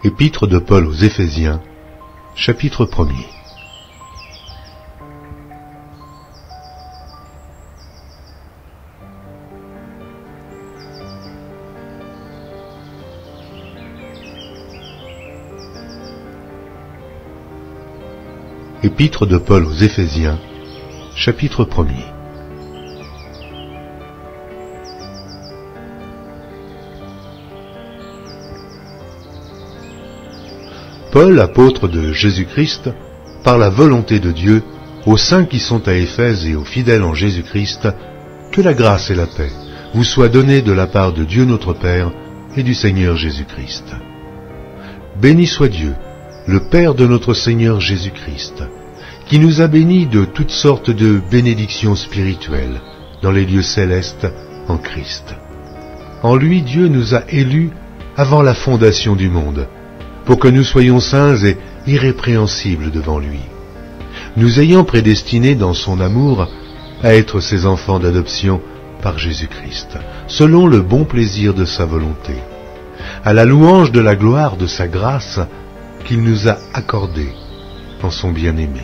Épître de Paul aux Éphésiens, chapitre 1er. Épître de Paul aux Éphésiens, chapitre 1er. Paul, apôtre de Jésus-Christ, par la volonté de Dieu, aux saints qui sont à Éphèse et aux fidèles en Jésus-Christ, que la grâce et la paix vous soient données de la part de Dieu notre Père et du Seigneur Jésus-Christ. Béni soit Dieu, le Père de notre Seigneur Jésus-Christ, qui nous a bénis de toutes sortes de bénédictions spirituelles dans les lieux célestes en Christ. En lui, Dieu nous a élus avant la fondation du monde, pour que nous soyons saints et irrépréhensibles devant lui, nous ayant prédestinés dans son amour à être ses enfants d'adoption par Jésus-Christ, selon le bon plaisir de sa volonté, à la louange de la gloire de sa grâce qu'il nous a accordée en son bien-aimé.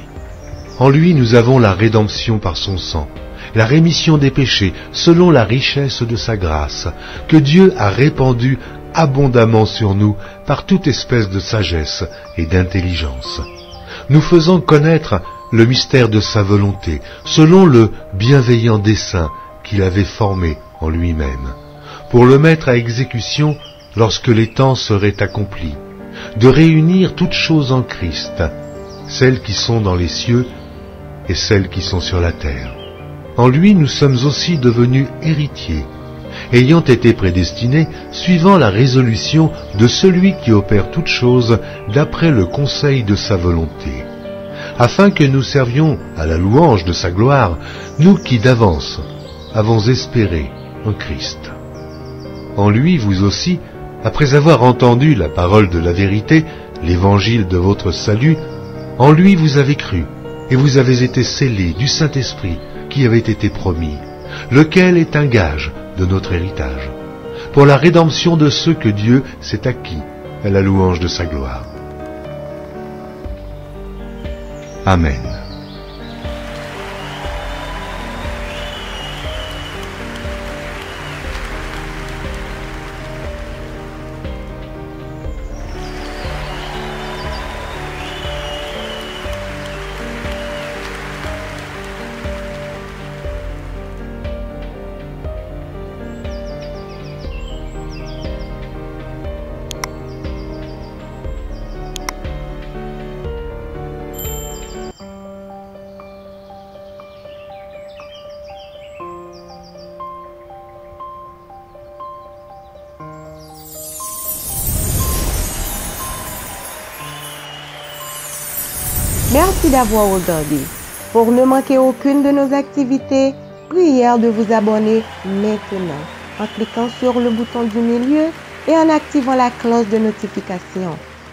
En lui nous avons la rédemption par son sang, la rémission des péchés selon la richesse de sa grâce, que Dieu a répandue abondamment sur nous par toute espèce de sagesse et d'intelligence, nous faisant connaître le mystère de sa volonté, selon le bienveillant dessein qu'il avait formé en lui-même, pour le mettre à exécution lorsque les temps seraient accomplis, de réunir toutes choses en Christ, celles qui sont dans les cieux et celles qui sont sur la terre. En lui nous sommes aussi devenus héritiers, ayant été prédestinés suivant la résolution de celui qui opère toutes choses d'après le conseil de sa volonté, afin que nous servions à la louange de sa gloire, nous qui d'avance avons espéré en Christ. En lui, vous aussi, après avoir entendu la parole de la vérité, l'évangile de votre salut, en lui vous avez cru, et vous avez été scellés du Saint-Esprit qui avait été promis, lequel est un gage de notre héritage, pour la rédemption de ceux que Dieu s'est acquis à la louange de sa gloire. Amen. Merci d'avoir regardé. Pour ne manquer aucune de nos activités, prière de vous abonner maintenant en cliquant sur le bouton du milieu et en activant la cloche de notification.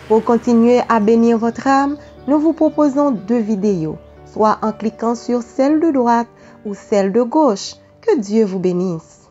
Pour continuer à bénir votre âme, nous vous proposons 2 vidéos, soit en cliquant sur celle de droite ou celle de gauche. Que Dieu vous bénisse.